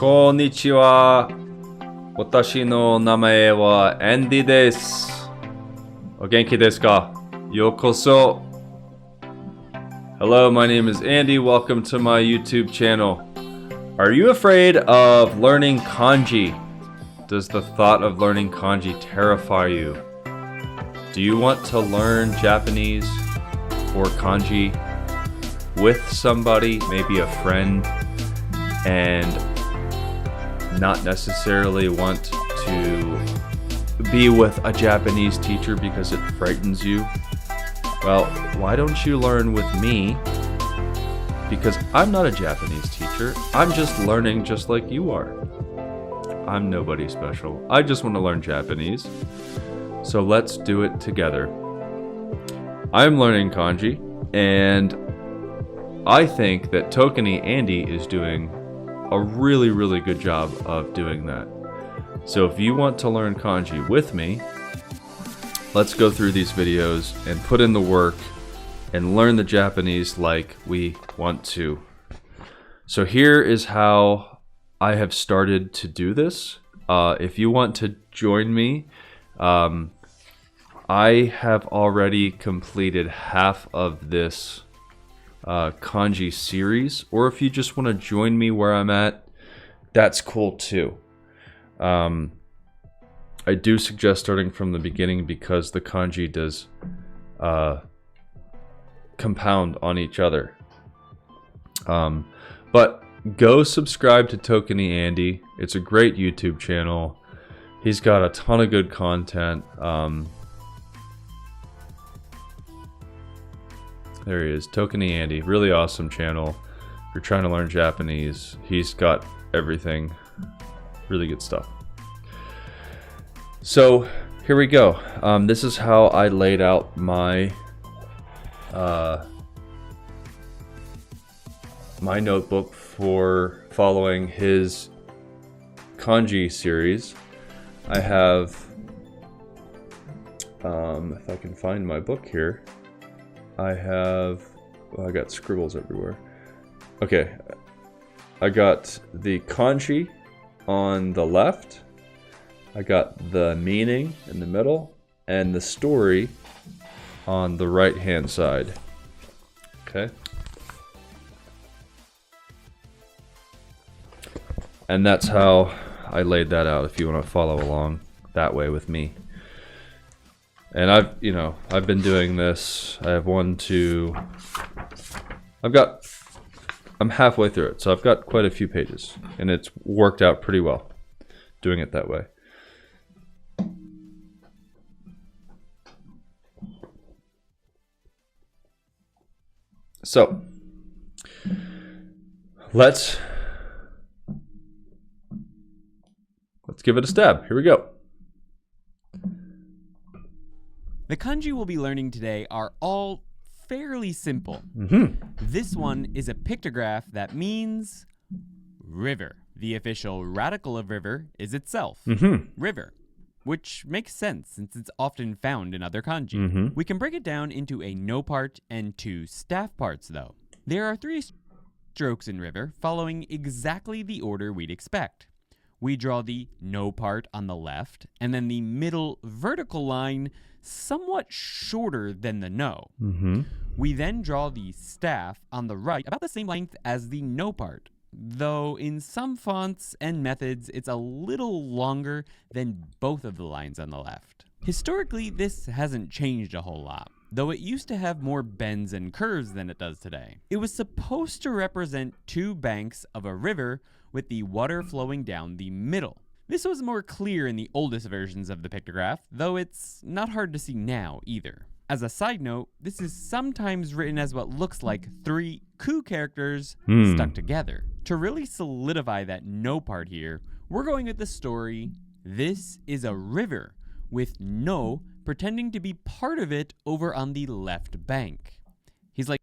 こんにちは。私の名前はアンディです。お元気ですか？ようこそ。Hello, my name is Andy. Welcome to my YouTube channel. Are you afraid of learning kanji? Does the thought of learning kanji terrify you? Do you want to learn Japanese or kanji with somebody, maybe a friend, and not necessarily want to be with a Japanese teacher because it frightens you? Well, why don't you learn with me? Because I'm not a Japanese teacher. I'm just learning just like you are. I'm nobody special. I just want to learn Japanese. So let's do it together. I'm learning kanji, and I think that Tokeni Andy is doing a really good job of doing that. So if you want to learn kanji with me, let's go through these videos and put in the work and learn the Japanese like we want to. So here is how I have started to do this. If you want to join me, I have already completed half of this kanji series, or if you just want to join me where I'm at, that's cool too. I do suggest starting from the beginning because the kanji does compound on each other. But go subscribe to Tokeni Andy. It's a great YouTube channel. He's got a ton of good content. There he is, Tokeni Andy. Really awesome channel. If you're trying to learn Japanese, he's got everything. Really good stuff. So here we go. This is how I laid out my my notebook for following his kanji series. I have, if I can find my book here, I have, well, I got scribbles everywhere. Okay, I got the kanji on the left, I got the meaning in the middle, and the story on the right hand side. Okay. And that's how I laid that out, if you want to follow along that way with me. And I've been doing this. I have I'm halfway through it, so I've got quite a few pages, and it's worked out pretty well doing it that way. So let's give it a stab. Here we go. The kanji we'll be learning today are all fairly simple. This one is a pictograph that means river. The official radical of river is itself, river, which makes sense since it's often found in other kanji. We can break it down into a no part and two staff parts though. There are 3 strokes in river following exactly the order we'd expect. We draw the no part on the left, and then the middle vertical line somewhat shorter than the no. We then draw the staff on the right about the same length as the no part, though in some fonts and methods it's a little longer than both of the lines on the left. Historically, this hasn't changed a whole lot, though it used to have more bends and curves than it does today. It was supposed to represent 2 banks of a river with the water flowing down the middle. This was more clear in the oldest versions of the pictograph, though it's not hard to see now either. As a side note, this is sometimes written as what looks like 3 ku characters stuck together. To really solidify that no part here, we're going with the story, this is a river, with no pretending to be part of it over on the left bank. He's like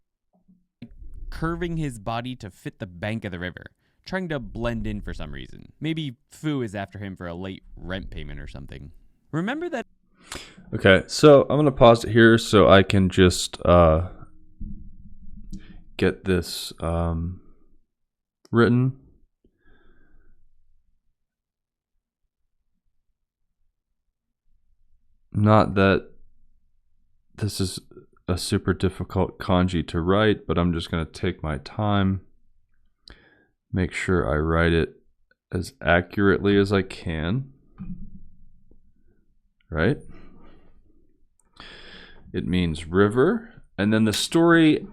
curving his body to fit the bank of the river, trying to blend in for some reason. Maybe Fu is after him for a late rent payment or something. Remember that. Okay, so I'm gonna pause it here so I can just get this written. Not that this is a super difficult kanji to write, but I'm just going to take my time, make sure I write it as accurately as I can, right? It means river. And then the story,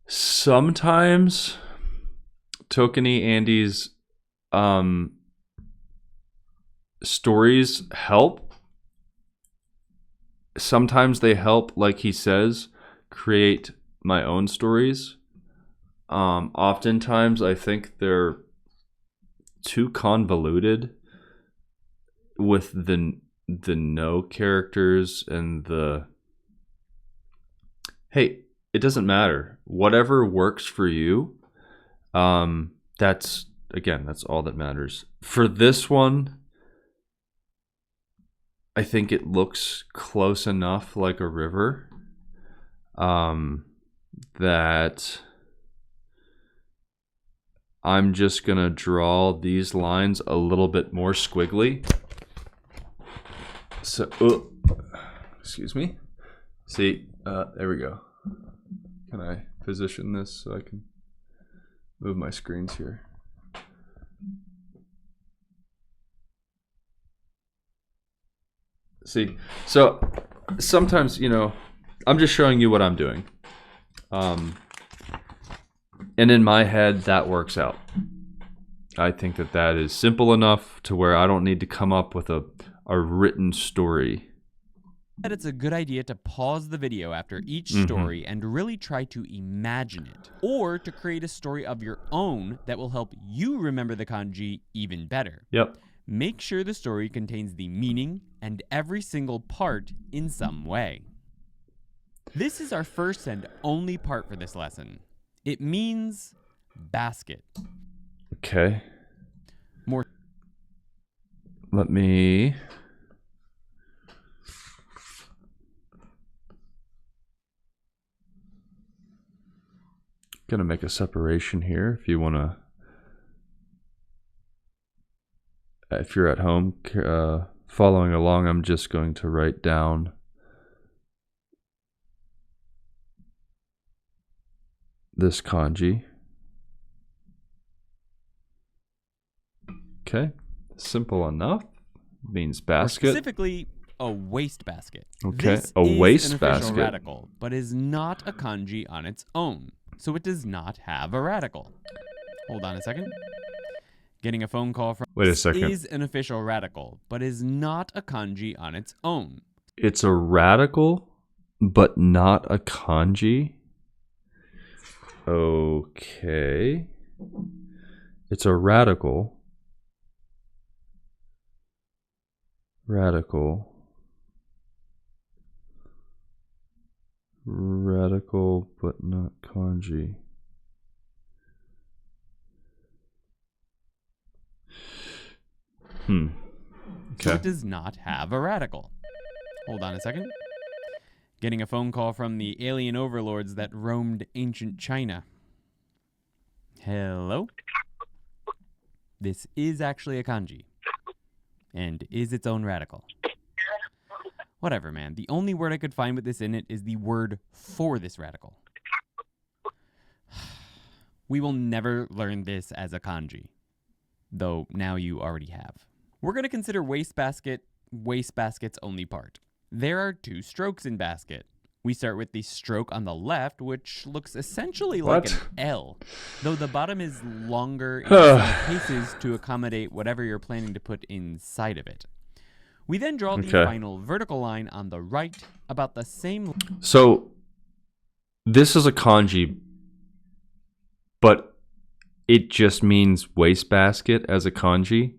sometimes Tokeni Andy's stories help. Sometimes they help, like he says, create my own stories. Oftentimes I think they're too convoluted with the no characters and the, hey, it doesn't matter. Whatever works for you, that's all that matters. For this one, I think it looks close enough like a river that I'm just going to draw these lines a little bit more squiggly. So, excuse me. See, there we go. Can I position this so I can move my screens here? See, so sometimes, you know, I'm just showing you what I'm doing. And in my head, that works out. I think that that is simple enough to where I don't need to come up with a written story. That it's a good idea to pause the video after each story and really try to imagine it, or to create a story of your own that will help you remember the kanji even better. Yep. Make sure the story contains the meaning and every single part in some way. This is our first and only part for this lesson. It means basket. Okay. More. Let me... Gonna make a separation here if you want to... If you're at home following along, I'm just going to write down this kanji. Okay, simple enough. Means basket. Or specifically, a wastebasket. Okay, this a is wastebasket. An official radical, but is not a kanji on its own, so it does not have a radical. Hold on a second. Getting a phone call from... Wait a second. Is an official radical, but is not a kanji on its own. It's a radical, but not a kanji. Okay. It's a radical. Radical, but not kanji. Okay. So it does not have a radical. Hold on a second. Getting a phone call from the alien overlords that roamed ancient China. Hello? This is actually a kanji. And is its own radical. Whatever, man. The only word I could find with this in it is the word for this radical. We will never learn this as a kanji. Though now you already have. We're going to consider wastebasket's only part. There are 2 strokes in basket. We start with the stroke on the left, which looks essentially like an L, though the bottom is longer in some cases to accommodate whatever you're planning to put inside of it. We then draw the final vertical line on the right, about the same... So, this is a kanji, but it just means wastebasket as a kanji,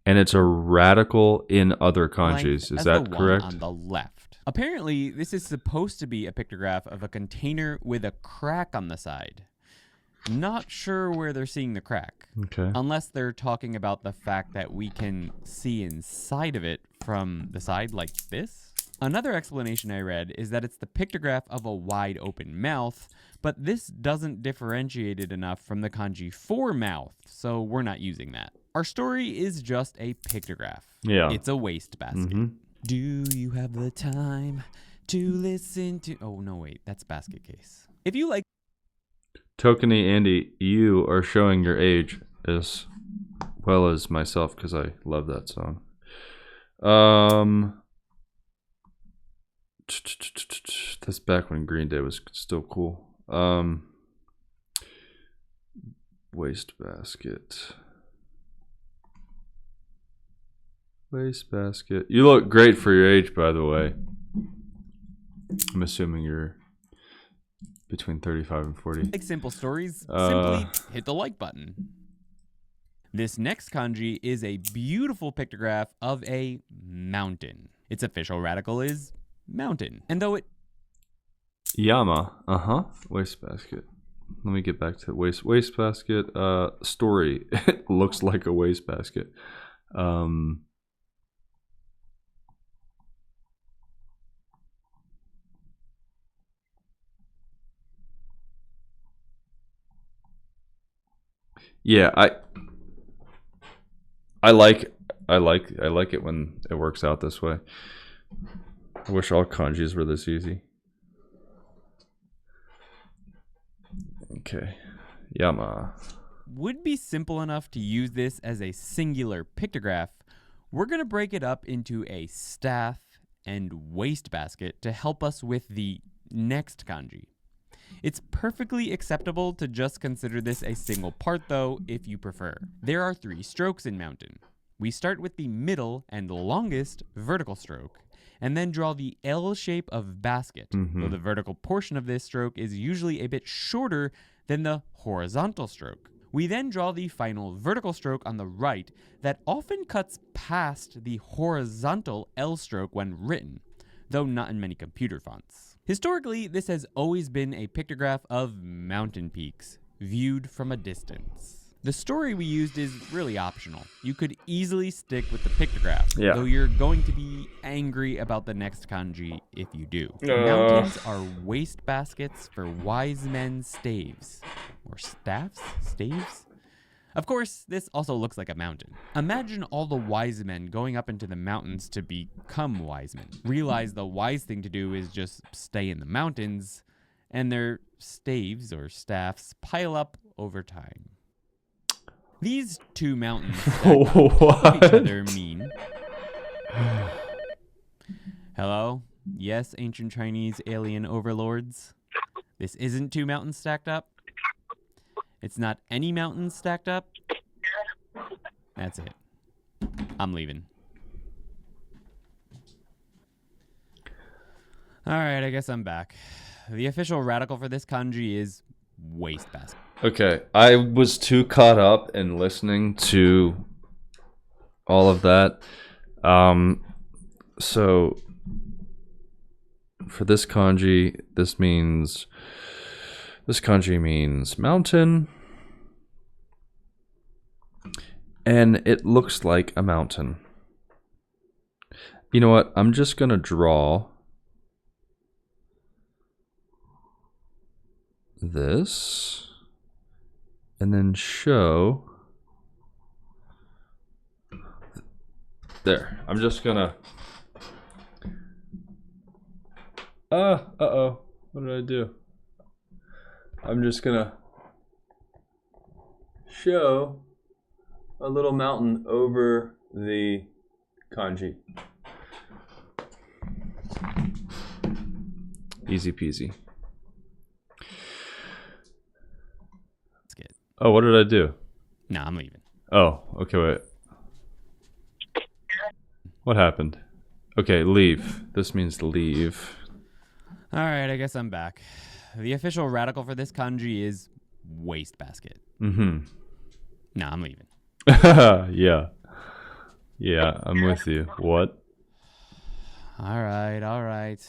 and it's a radical in other kanjis. Is that correct? On the left. Apparently, this is supposed to be a pictograph of a container with a crack on the side. Not sure where they're seeing the crack. Okay. Unless they're talking about the fact that we can see inside of it from the side like this. Another explanation I read is that it's the pictograph of a wide open mouth, but this doesn't differentiate it enough from the kanji for mouth, so we're not using that. Our story is just a pictograph. Yeah. It's a wastebasket. Do you have the time to listen to... Oh, no, wait. That's basket case. If you like... Tokeny Andy, you are showing your age as well as myself because I love that song. That's back when Green Day was still cool. Wastebasket. Wastebasket. You look great for your age, by the way. I'm assuming you're between 35 and 40. Like simple stories, simply hit the like button. This next kanji is a beautiful pictograph of a mountain. Its official radical is mountain. And though it... Yama. Wastebasket. Let me get back to wastebasket. Story. It looks like a wastebasket. Yeah, I like it when it works out this way. I wish all kanjis were this easy. Okay. Yama. Would be simple enough to use this as a singular pictograph. We're going to break it up into a staff and wastebasket to help us with the next kanji. It's perfectly acceptable to just consider this a single part though, if you prefer. There are 3 strokes in mountain. We start with the middle and longest vertical stroke, and then draw the L shape of basket, though the vertical portion of this stroke is usually a bit shorter than the horizontal stroke. We then draw the final vertical stroke on the right that often cuts past the horizontal L stroke when written, though not in many computer fonts. Historically, this has always been a pictograph of mountain peaks, viewed from a distance. The story we used is really optional. You could easily stick with the pictograph, though you're going to be angry about the next kanji if you do. Mountains are wastebaskets for wise men's staves. Or staffs? Staves? Of course, this also looks like a mountain. Imagine all the wise men going up into the mountains to become wise men. Realize the wise thing to do is just stay in the mountains, and their staves or staffs pile up over time. These 2 mountains what each other mean. Hello? Yes, ancient Chinese alien overlords. This isn't 2 mountains stacked up. It's not any mountains stacked up. That's it. I'm leaving. Alright, I guess I'm back. The official radical for this kanji is wastebasket. Okay, I was too caught up in listening to all of that. So for this kanji, this kanji means mountain, and it looks like a mountain. You know what? I'm just gonna draw this and then show there. I'm just gonna uh-oh, what did I do? I'm just gonna show a little mountain over the kanji. Easy peasy. Oh, what did I do? No, I'm leaving. Oh, okay, wait. What happened? Okay, leave. This means leave. Alright, I guess I'm back. The official radical for this kanji is wastebasket. Mm-hmm. No, I'm leaving. Yeah. Yeah, I'm with you. What? Alright.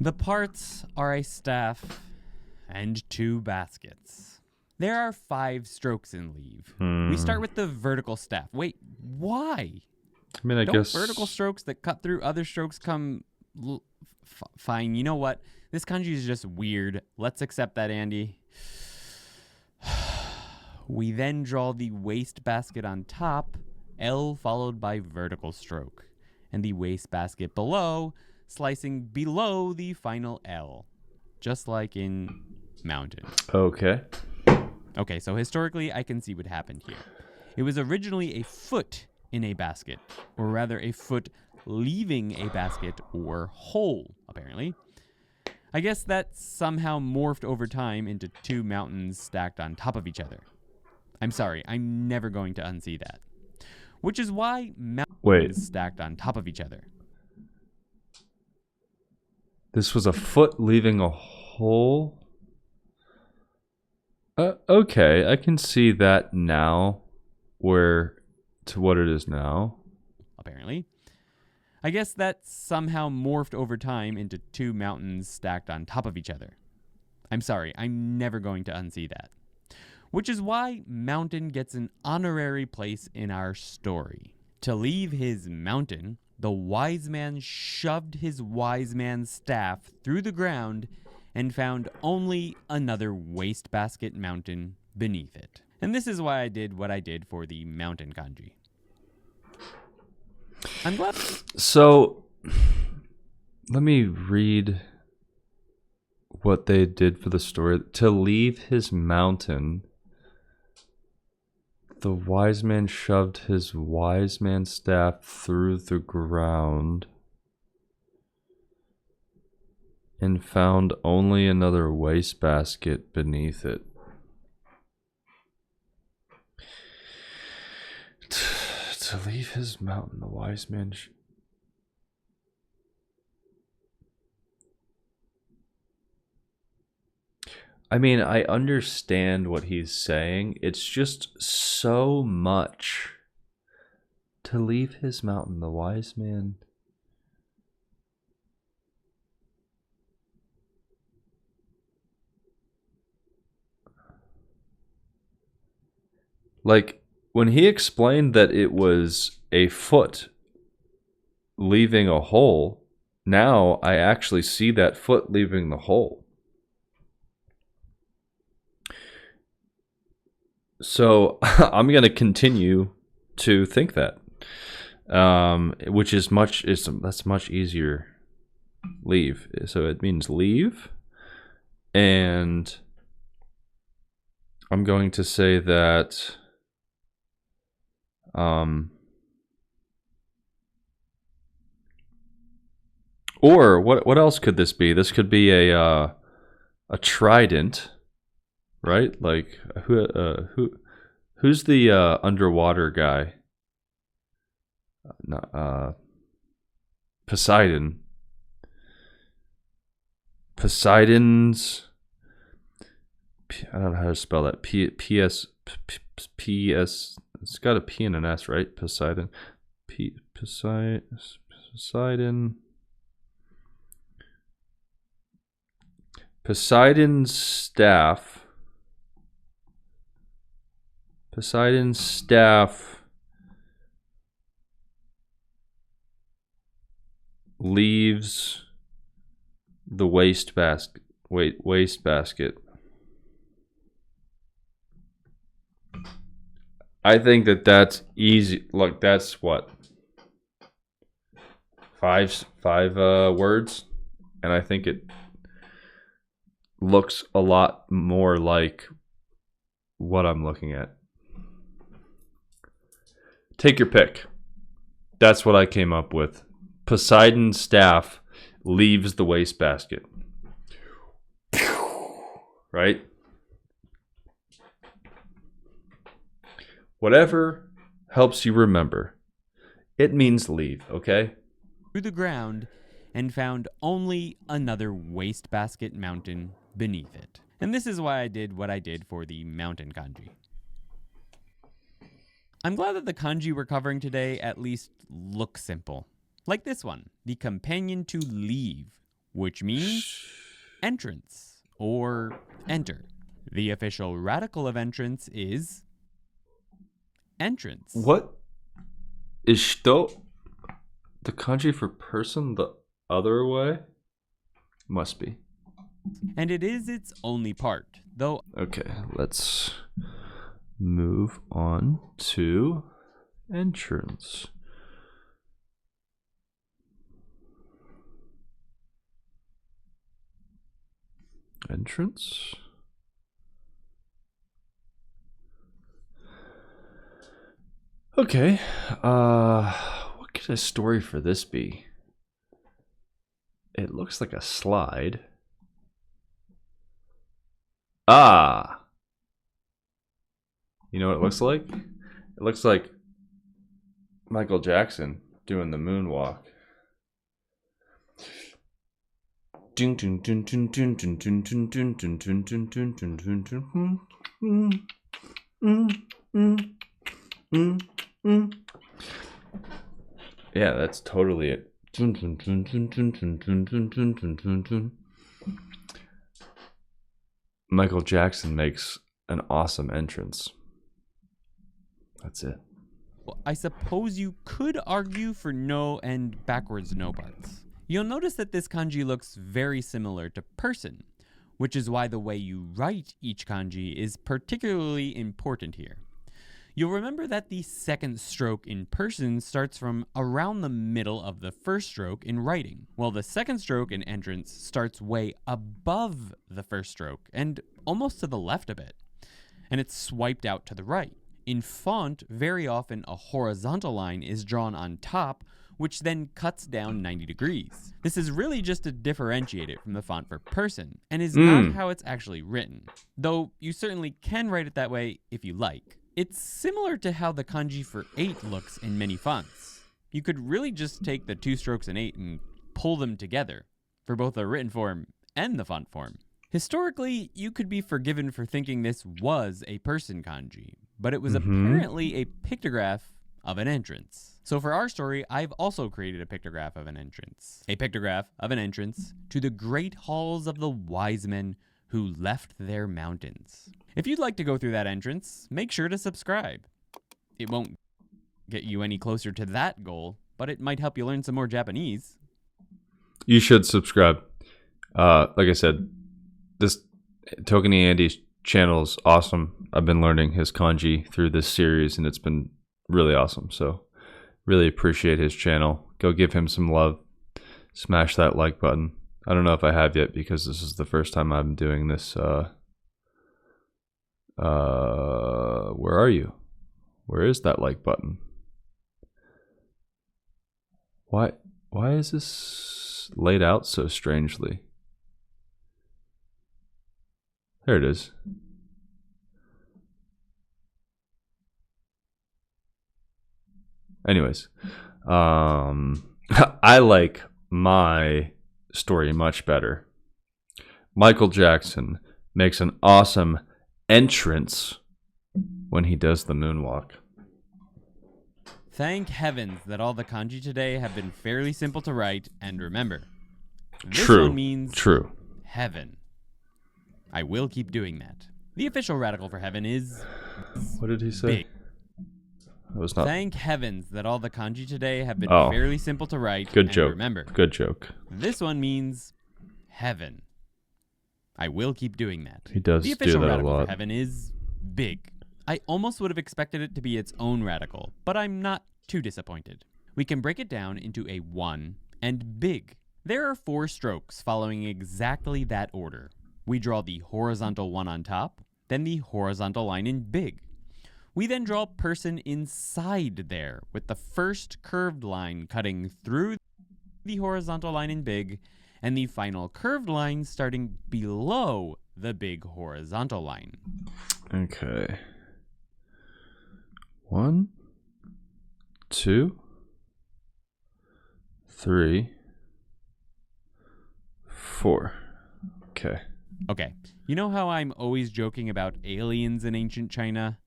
The parts are a staff and 2 baskets. There are 5 strokes in leave. We start with the vertical staff. Wait, why? I mean, I Don't guess vertical strokes that cut through other strokes come... Fine, you know what? This kanji is just weird. Let's accept that, Andy. We then draw the wastebasket on top, L followed by vertical stroke, and the wastebasket below slicing below the final L, just like in mountain. Okay. Okay, so historically, I can see what happened here. It was originally a foot in a basket, or rather a foot leaving a basket or hole, apparently. I guess that somehow morphed over time into two mountains stacked on top of each other. I'm sorry, I'm never going to unsee that. Which is why mountains stacked on top of each other. This was a foot leaving a hole? Okay, I can see that now, where to what it is now. Apparently. I guess that somehow morphed over time into two mountains stacked on top of each other. I'm sorry, I'm never going to unsee that. Which is why mountain gets an honorary place in our story. To leave his mountain, the wise man shoved his wise man's staff through the ground and found only another wastebasket mountain beneath it. And this is why I did what I did for the mountain kanji. I'm glad. So, let me read what they did for the story. To leave his mountain, the wise man shoved his wise man's staff through the ground and found only another wastebasket beneath it. To leave his mountain, the wise man... I mean, I understand what he's saying. It's just so much. To leave his mountain, the wise man... Like, when he explained that it was a foot leaving a hole, now I actually see that foot leaving the hole. So I'm going to continue to think that, which is that's much easier. Leave. So it means leave. And I'm going to say that or what else could this be? This could be a trident, right? Like who's the underwater guy? Poseidon. Poseidon's... I don't know how to spell that. P-S... It's got a P and an S, right? Poseidon. Poseidon. Poseidon's staff. Poseidon's staff leaves the wastebasket. Wastebasket. I think that's easy. Like, that's what, five words, and I think it looks a lot more like what I'm looking at. Take your pick. That's what I came up with. Poseidon's staff leaves the wastebasket. Right? Whatever helps you remember. It means leave, okay? Through the ground and found only another wastebasket mountain beneath it. And this is why I did what I did for the mountain kanji. I'm glad that the kanji we're covering today at least look simple. Like this one, the companion to leave, which means entrance or enter. The official radical of entrance is entrance. What is shito the kanji for person the other way? Must be. And it is its only part, though. Okay, let's move on to Entrance. Entrance. Okay. What could a story for this be? It looks like a slide. Ah. You know what it looks like? It looks like Michael Jackson doing the moonwalk. Yeah, that's totally it. Michael Jackson makes an awesome entrance. That's it. Well, I suppose you could argue for no and backwards no parts. You'll notice that this kanji looks very similar to person, which is why the way you write each kanji is particularly important here. You'll remember that the second stroke in person starts from around the middle of the first stroke in writing, while the second stroke in entrance starts way above the first stroke and almost to the left a bit, and it's swiped out to the right. In font, very often a horizontal line is drawn on top, which then cuts down 90 degrees. This is really just to differentiate it from the font for person, and is not how it's actually written, though you certainly can write it that way if you like. It's similar to how the kanji for 8 looks in many fonts. You could really just take the 2 strokes in 8 and pull them together for both the written form and the font form. Historically, you could be forgiven for thinking this was a person kanji, but it was apparently a pictograph of an entrance. So for our story, I've also created a pictograph of an entrance. A pictograph of an entrance to the great halls of the wise men who left their mountains. If you'd like to go through that entrance, make sure to subscribe. It won't get you any closer to that goal, but it might help you learn some more Japanese. You should subscribe. Like I said, this Tokenie Andy's channel is awesome. I've been learning his kanji through this series, and it's been really awesome. So really appreciate his channel. Go give him some love. Smash that like button. I don't know if I have yet because this is the first time I'm doing this. Where are you? Where is that like button? Why is this laid out so strangely? There it is. Anyways, I like my story much better. Michael Jackson makes an awesome entrance when he does the moonwalk. Thank heavens that all the kanji today have been fairly simple to write, and remember, this True. one means True. heaven. I will keep doing that. The official radical for heaven is What did he say? big. It was not. Thank heavens that all the kanji today have been Oh. fairly simple to write, Good and joke. remember, Good joke. this one means heaven. I will keep doing that. He does The do official that a radical lot. for heaven is big. I almost would have expected it to be its own radical, but I'm not too disappointed. We can break it down into a 1 and big. There are 4 strokes following exactly that order. We draw the horizontal 1 on top, then the horizontal line in big. We then draw person inside there, with the first curved line cutting through the horizontal line in big, and the final curved line starting below the big horizontal line. Okay. 1, 2, 3, 4. Okay. Okay, you know how I'm always joking about aliens in ancient China?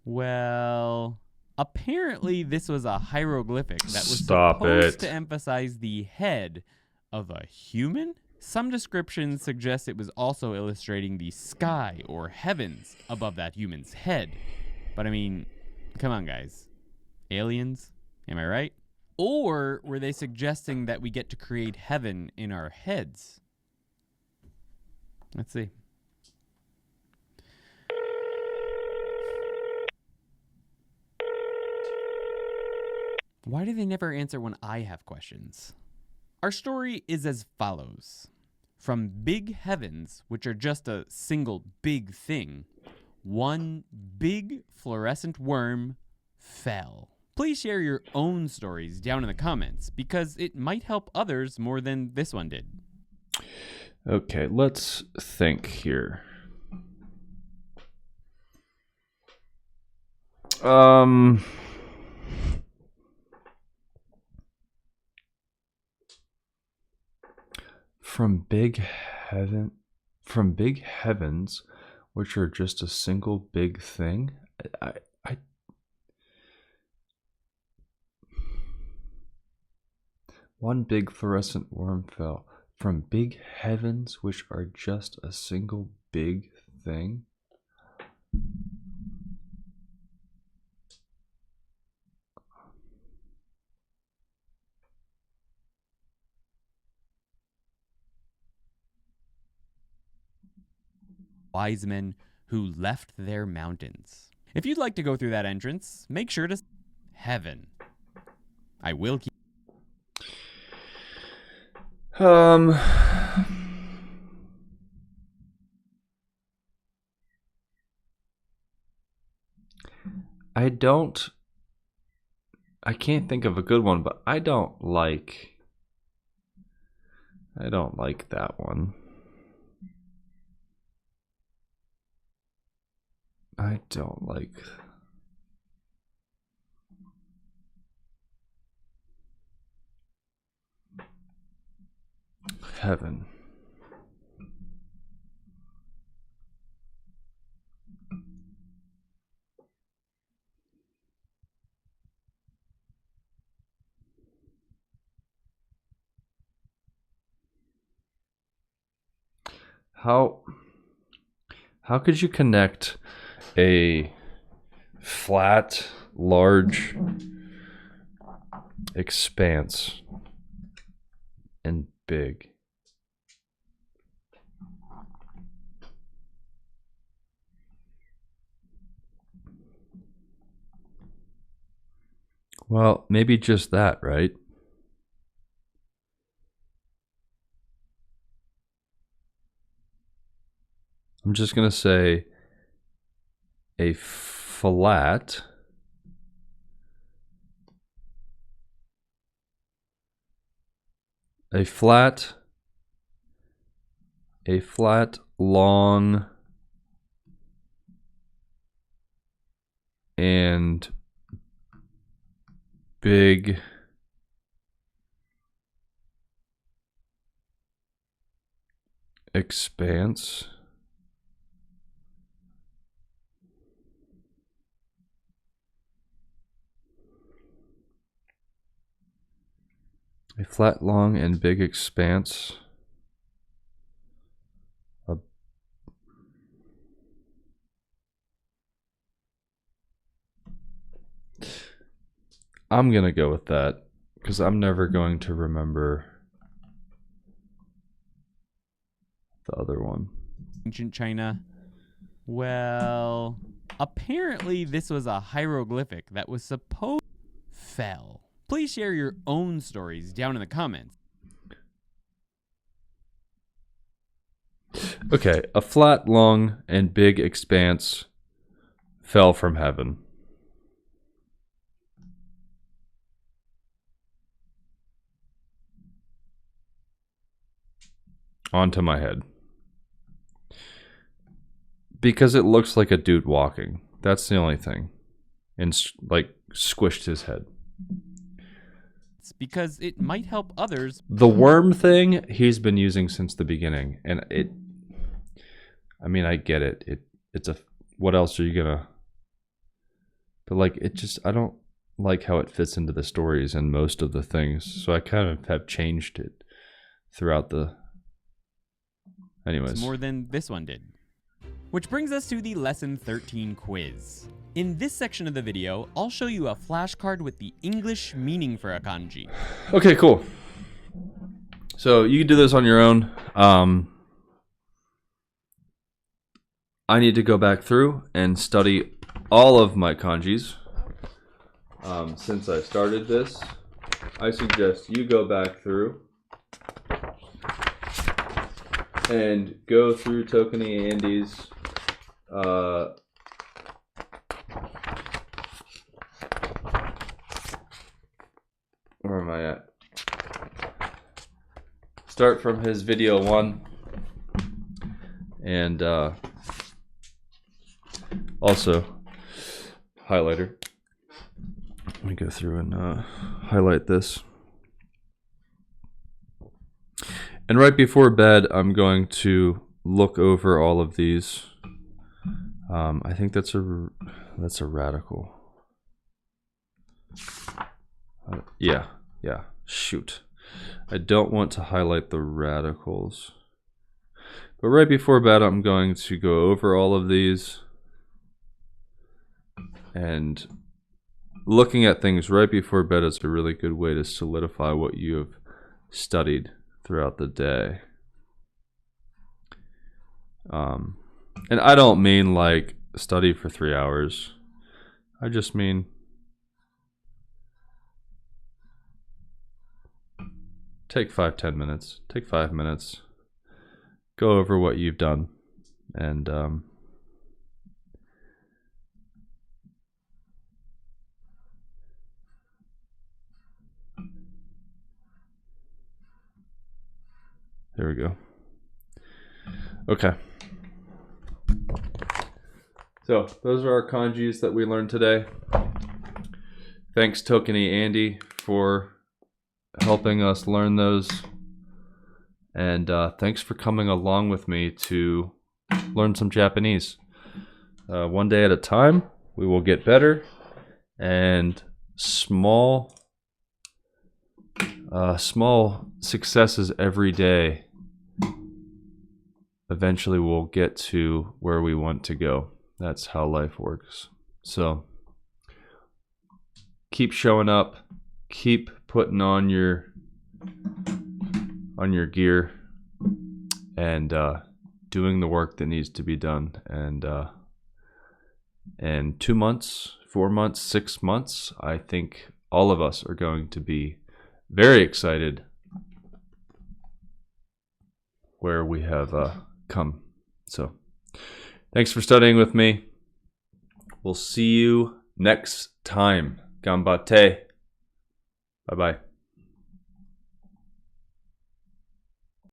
Well, apparently this was a hieroglyphic that was supposed to emphasize the head of a human? Some descriptions suggest it was also illustrating the sky or heavens above that human's head. But I mean, come on guys. Aliens? Am I right? Or were they suggesting that we get to create heaven in our heads? Let's see. Why do they never answer when I have questions? Our story is as follows. From big heavens, which are just a single big thing, one big fluorescent worm fell. Please share your own stories down in the comments because it might help others more than this one did. Okay, let's think here. From big heavens, which are just a single big thing. One big fluorescent worm fell from big heavens, which are just a single big thing. Wise men who left their mountains. If you'd like to go through that entrance, make sure to heaven. I will keep. I can't think of a good one, but I don't like that one. I don't like heaven. How could you connect a flat, large expanse and big? Well, maybe just that, right? I'm just going to say a flat long and big expanse. A flat, long, and big expanse. I'm going to go with that because I'm never going to remember the other one. Ancient China. Well, apparently this was a hieroglyphic that was supposed fell. Please share your own stories down in the comments. Okay, a flat, long, and big expanse fell from heaven onto my head. Because it looks like a dude walking. That's the only thing. And like squished his head. It's because it might help others. The worm thing he's been using since the beginning, and I mean, I get it. It's a, what else are you gonna? But like, it just, I don't like how it fits into the stories and most of the things. So I kind of have changed it throughout the. Anyways, more than this one did. Which brings us to the Lesson 13 quiz. In this section of the video, I'll show you a flashcard with the English meaning for a kanji. Okay, cool. So you can do this on your own. I need to go back through and study all of my kanjis. since I started this, I suggest you go back through and go through Tokenie Andy's where am I at? Start from his video 1 and also highlighter. Let me go through and highlight this. And right before bed, I'm going to look over all of these. I think that's a radical. Yeah. Shoot. I don't want to highlight the radicals. But right before bed, I'm going to go over all of these. And looking at things right before bed is a really good way to solidify what you have studied throughout the day. And I don't mean like study for 3 hours. I just mean take 5-10 minutes. Take 5 minutes. Go over what you've done. And there we go. Okay. So those are our kanjis that we learned today. Thanks Tokenie Andy for helping us learn those. And thanks for coming along with me to learn some Japanese. One day at a time, we will get better. And small successes every day eventually we'll get to where we want to go. That's how life works. So keep showing up, keep putting on your gear, and doing the work that needs to be done. And 2 months, 4 months, 6 months, I think all of us are going to be very excited where we have come. So thanks for studying with me. We'll see you next time. Ganbatte. Bye-bye.